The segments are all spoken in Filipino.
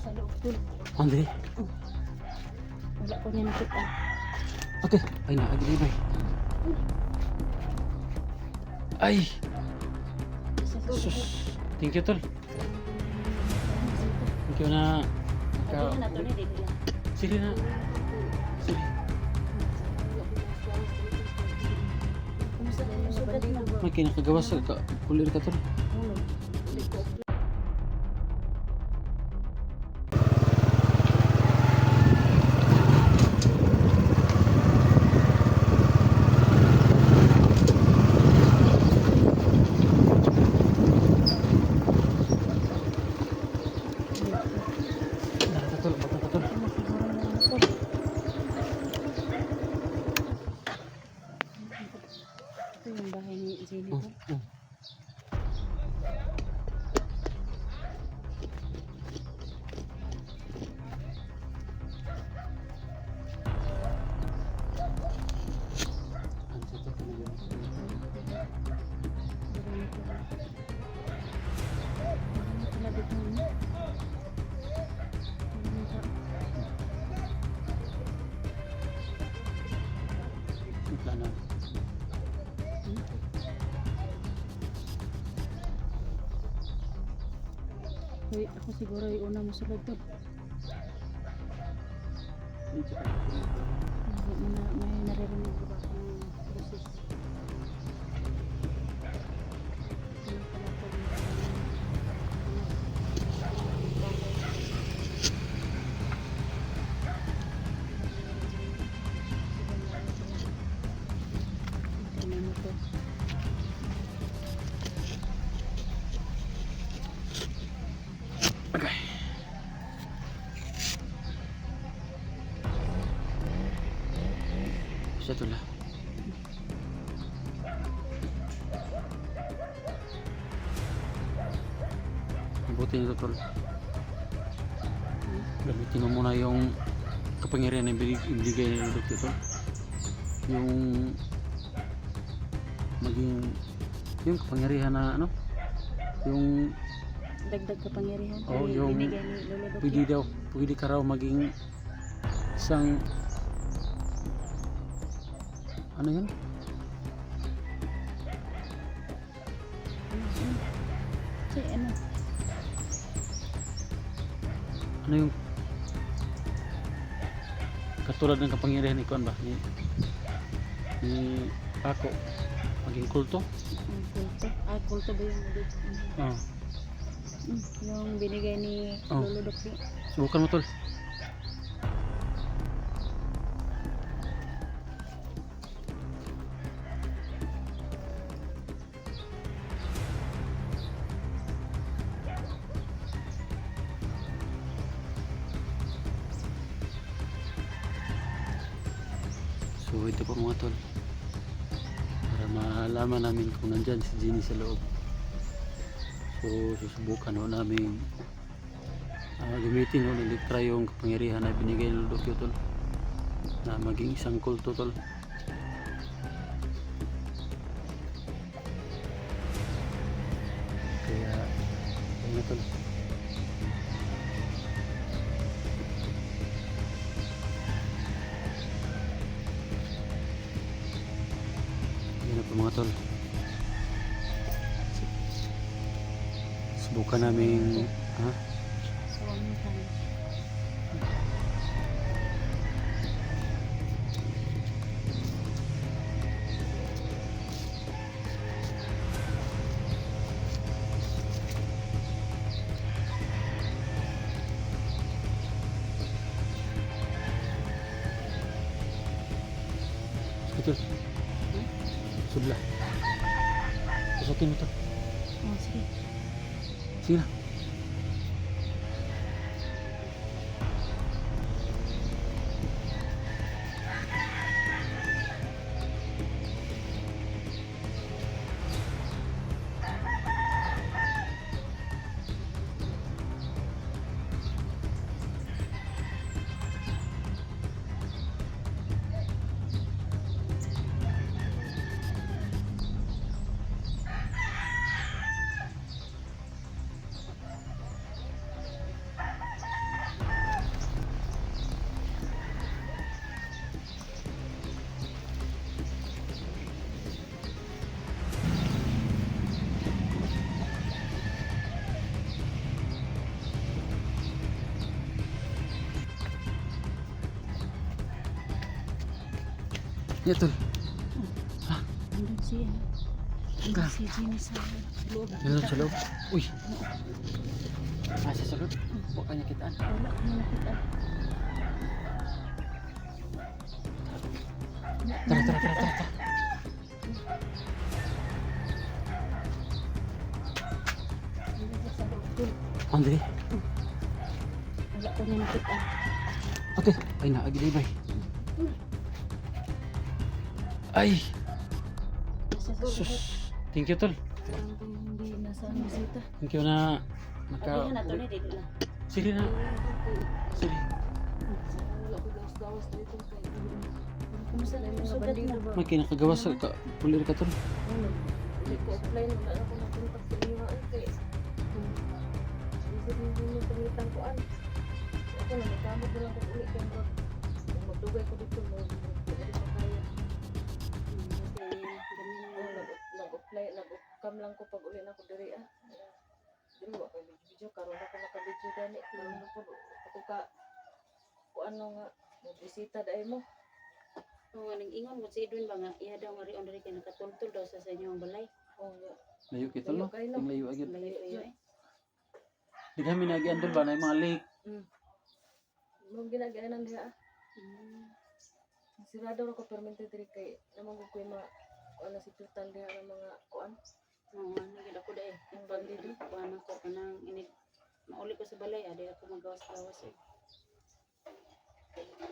sa loob tol. Andre. Wala ko niya nakita. Okay. Ay na, agi bay. Ay. Sus. Thank you tol. Thank you na. Ito na to ni dili lang. Sige na. Sige. Kumusta din mo sugat na? May kinakagawas ka. Kulir ka tol. Ito yung bahay ni Jenny tol. Hoy, ako siguro yung una mo sulod to. May naririnig ko ba akong boses? Okay. Siya tula. Mabuti nito tol. Gamitin mo muna yung kapangyarihan na ibigay ng Lord ito. Yung maging yung kapangyarihan na ano? Yung Dagdag kapangyarihan. oh, yung binigay ni Lolo pwede Doki. pwede ka raw maging isang ano yun? Si ano? Ano yung katulad ng kapangyarihan ni Kuan ba? Ni Paco maging kulto? Ang kulto. Ah, kulto ba yung ulit? Oh. Yung binigay ni Oh. Lolo Doki. Subukan mo tol. So ito po mga tol, para malaman namin kung nandyan si Jenny sa loob. So susubukan ho namin gamitin ho ng litra yung kapangyarihan na binigay ng Lord tol, na maging isang kulto tol. Kaya ayun na tol. Ayun na po mga tol. Subukan namin ha? So, ano ka? Ito. Subla. Pasukin mo to. Oh, sige. Sige na. Ya tol. Andun siya. Ka. Andun si Jenny sa loob. Yan sa loob. Uy. Asa sa loob? Huwag kanya kitaan. Wala ko na nakita. Tara, tara, tara, tara. Andun sa loob. Tol. Andre. Wala ko na nakita. Okay. Ay na, agi bay. Ay. Nasa sa loob. Sus. Thank you tol. Parang kung hindi nasa bisita. Thank you na Abi na to ni dito na. Sige na. Sige. Wala ko gawas dito kay. Kumusta na yung mga bandido ba? May kinakagawas sa pulir ka tol. Ano? Hindi ko offline wala ako na kontak sa inyo kay. Hindi mo pangitan ko an. Ako na kamot na lang ko uli kay mo. Kung magdugay ko dito mo hindi pa kaya. Nag-offline, nag-cam lang ko pag uli na ko diri ah. Dili wa kay video karon ako naka-video gani. Ano po ako ka kung ano nga bisita dai mo. Oo, nag-ingon mo si Edwin ba nga, iya daw nga rin on kay nakatultol daw sa inyong balay. Oh, ya. Layo kita no. Ting layo agad. Layo iyo eh. Di kami nagi andol ba na yung mga lake. Mo ginagaanan diha. Sigurado ako permente diri kay namang ko ma ano si tutan diha ng mga kuan. Oo, nagid ako dai. Yung bandido, kuha ko kanang init. Mauli ko sa balay, adi ako magawas-gawas eh.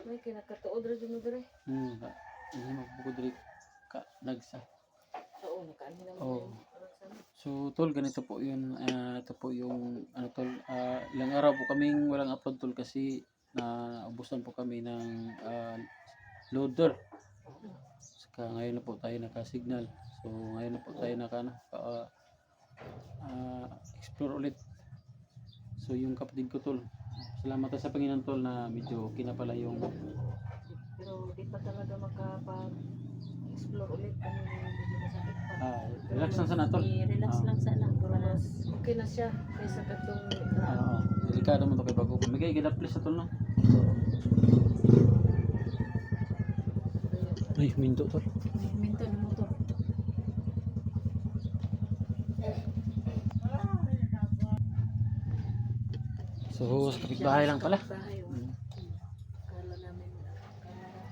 May kinakatuod ra jud mo diri. Hindi mo diri ka nagsa. Oo, nakaano naman. Oh. So tol, ganito po yun. Ito po yung ano tol, ilang araw po kaming walang upload tol kasi naubusan po kami ng loader. Saka ngayon na po tayo naka-signal. So ngayon na po tayo explore ulit. So yung kapatid ko tol, salamat sa Panginoon tol na medyo okay na pala yung Pero di pa talaga makapag-explore ulit kami medyo masakit pa. relax lang sana tol. I-relax lang sana. Pero mas okay na siya kaysa katong Delikado mo to kay bago. May gila please tol no. Ay, minto tol. Minto ng motor. So sa kapitbahay lang pala. bahay.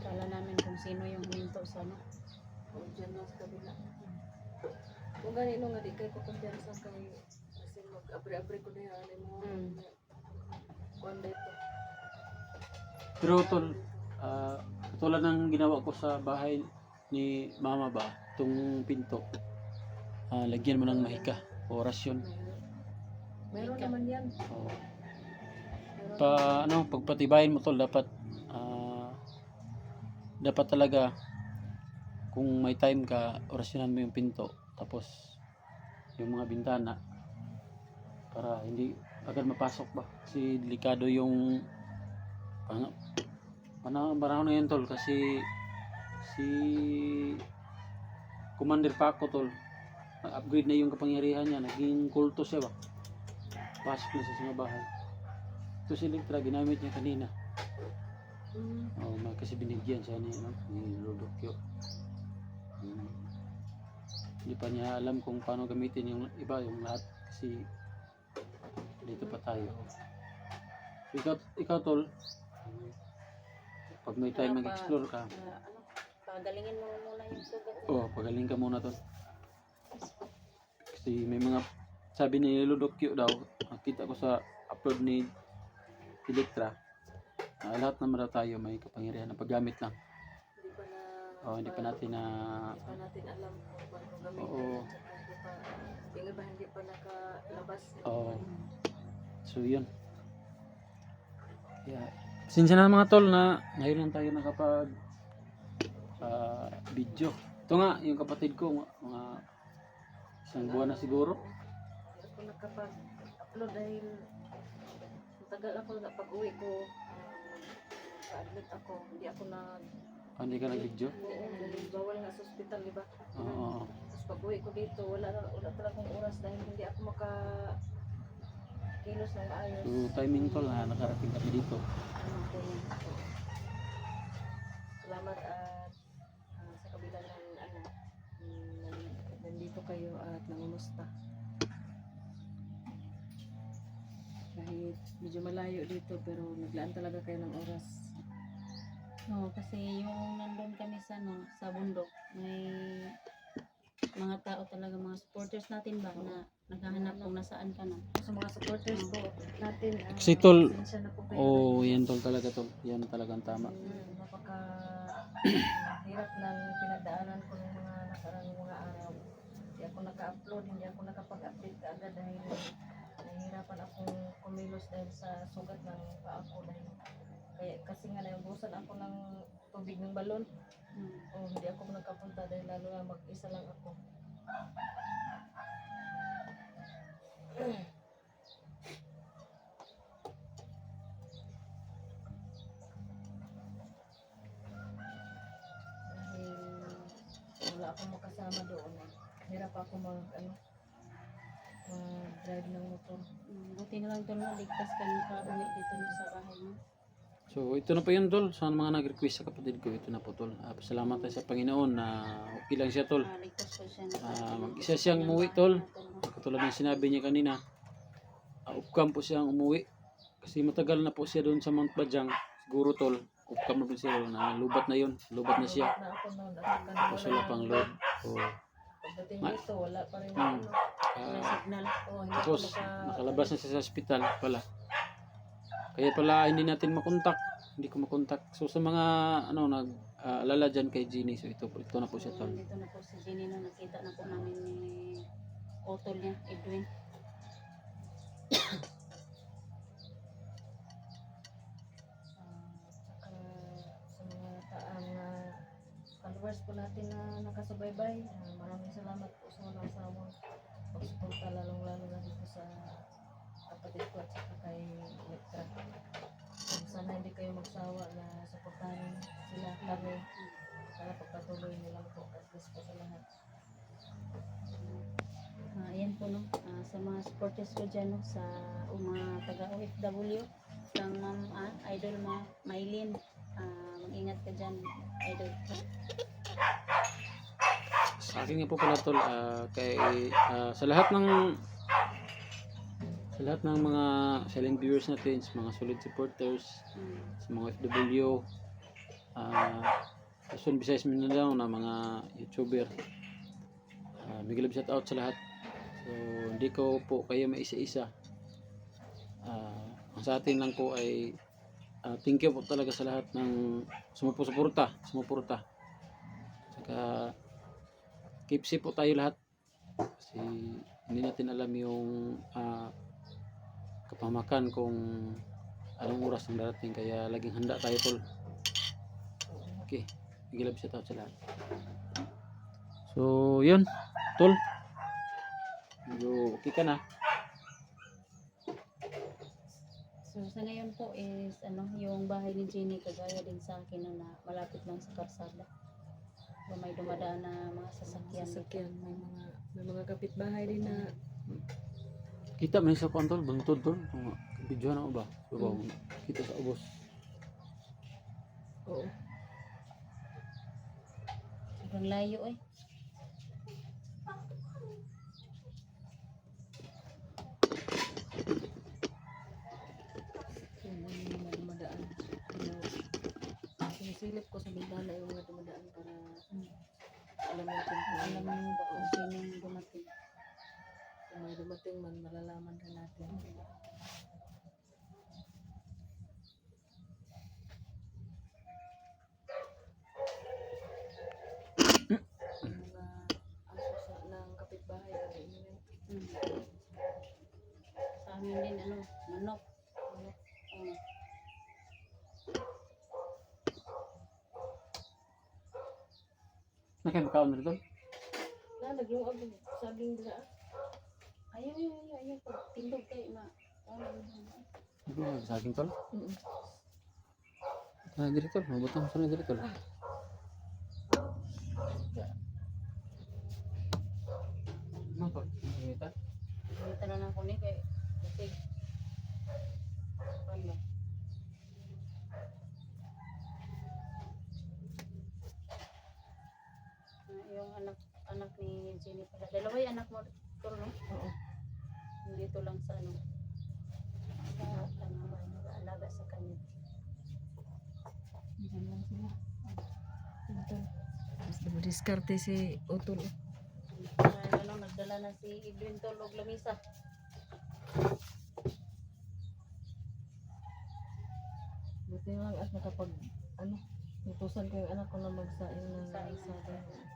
Kala namin kung sino yung minto sa ano. O dyan lang sa kabila. Kung ganito nga di kayo kukumpiyansa kay kasi mag-abri-abri ko na yan mo. Kuan dito. Pero tol, katulad ng ginawa ko sa bahay ni mama ba, itong pinto, lagyan mo ng mahika o rasyon. Meron naman yan. O, Meron. pagpatibayin mo tol, dapat talaga kung may time ka, orasyonan mo yung pinto, tapos yung mga bintana para hindi agad mapasok ba, kasi delikado yung panahon na yun tol, kasi si Commander Paco tol, nag-upgrade na yung kapangyarihan niya, naging kulto siya ba, pasok na sa mga bahay. Ito si Electra, ginamit niya kanina. Kasi binigyan siya ni Lodokyo. Hindi pa niya alam kung paano gamitin yung iba, yung lahat, kasi dito pa tayo. Ikaw tol, pag may time mag-explore ka, Pagalingin mo muna yung sugat. pagaling ka muna tol. Kasi may mga, sabi ni Lodokyo daw, nakita ko sa upload ni Electra, lahat naman daw tayo may kapangyarihan ng paggamit lang. Hindi pa natin alam kung paano gamitin. Oo. Yung iba hindi pa nakalabas. So yun. Yeah. Sinsya na mga tol na ngayon lang tayo nakapag video. Ito nga yung kapatid ko, mga isang buwan na siguro. Hindi ako nakapag-upload dahil tagal ako na pag-uwi ko. Pa-admit ako. Hindi ako Hindi ka nag-video? dahil bawal nga sa ospital, di ba? Oo. Tapos pag-uwi ko dito, wala talagang oras dahil hindi ako kilos ng maayos. So timing tol na nakarating kami dito. Salamat at kayo at nangumusta. Kahit medyo malayo dito pero naglaan talaga kayo ng oras. Oo, kasi yung nandun kami sa sa bundok, may mga tao talaga, mga supporters natin ba na naghahanap kung nasaan ka na. Sa mga supporters po natin, Si Tol, pasensya na po kayo. oh, yan tol talaga tol. Yan talagang tama. Napaka hirap ng pinagdaanan ko ng mga nakarang mga araw. Hindi ako naka-upload, hindi ako nakapag-update kaagad dahil nahihirapan akong kumilos dahil sa sugat ng paa ko dahil kaya kasi nga naubusan ako ng tubig ng balon. Oh, hindi ako nakapunta dahil lalo na mag-isa lang ako. Dahil wala akong makasama doon. Hirap ako mag-drive ng motor. Buti na lang tol na ligtas ka nakauwi dito sa bahay mo. So ito na po yun tol. Sa mga nag-request sa kapatid ko, ito na po tol. Salamat tayo sa Panginoon na okay lang siya tol. Ligtas po siya. Mag-isa siyang umuwi tol. Katulad ng sinabi niya kanina, upcam po siyang umuwi. Kasi matagal na po siya doon sa Mount Bajang. Siguro tol, upcam na po siya doon. Lubat na yun. Lubat na siya. Na ako noon. Tapos wala pang load. So, Pagdating dito, wala pa rin ako. May signal. Oh, hindi ako tapos nakalabas na siya sa hospital pala. Kaya pala hindi natin makontak. Hindi ko makontak. So sa mga alala dyan kay Jeannie, so ito na po siya tol. Dito na po si Jenny na nakita na po namin ni Otol niya, Edwin. Saka sa mga taang followers po natin na nakasubaybay, maraming salamat po sa mga asamang pagsuporta lalong-lalo na dito sa kapatid ko at saka kay Elektra. Sana hindi kayo magsawa na suportahan sila kami para pagpatuloy nilang po at least po sa lahat. Ayan po no, sa mga supporters ko dyan no, sa mga taga OFW, ng Idol Maylin, mag-ingat ka dyan, Idol. Sa akin nga po pala tol, sa lahat ng mga silent viewers natin, sa mga solid supporters, sa mga FW, Luzon, Visayas, Mindanao na mga YouTuber, big love shout out sa lahat. So hindi ko po kayo maisa-isa. Ang sa atin lang po ay thank you po talaga sa lahat ng sumuporta. Saka keep safe po tayo lahat. Kasi hindi natin alam yung kapamakan kung anong oras ang darating, kaya laging handa tayo tol. Okay, big love shout out sa lahat. So yun tol, medyo okay ka na. So sa ngayon po is yung bahay ni Jenny kagaya din sa akin na malapit lang sa karsada. May dumadaan na mga sasakyan. May mga kapitbahay din na Kita man sa kontol, bantod tol. Video na ba? So, kita sa ubos. oo. Sobrang layo eh. Yung mga dumadaan. Sinisilip ko sa bintana yung mga dumadaan para alam natin kung Alam mo ba kung sino yung dumating? kung may dumating man, malalaman rin natin. Mga aso ng kapitbahay ay inumin. Sa amin din manok. Nakabakaon na tol. Nagluwag saging dila. Ayaw ko. Tindog kayo ma. Ano sa akin tol? Mm. Diri tol, mabutang sa diri tol. Ano tol? Kita? Dito na lang ko ni kay Butig. Ano? Yung anak ni Jenny pala. Dalawa anak mo, tol, no? Oo. Dito lang sa ano, sa tangabay, nag-aalaga sa kanya. Diyan lang sila. Ito. Mas diskarte si Utol. Ano, nagdala na si Edwin tol og lamisa. Buti lang at nakapag, ano, utusan ko yung anak ko na magsaing ng Saing. saging.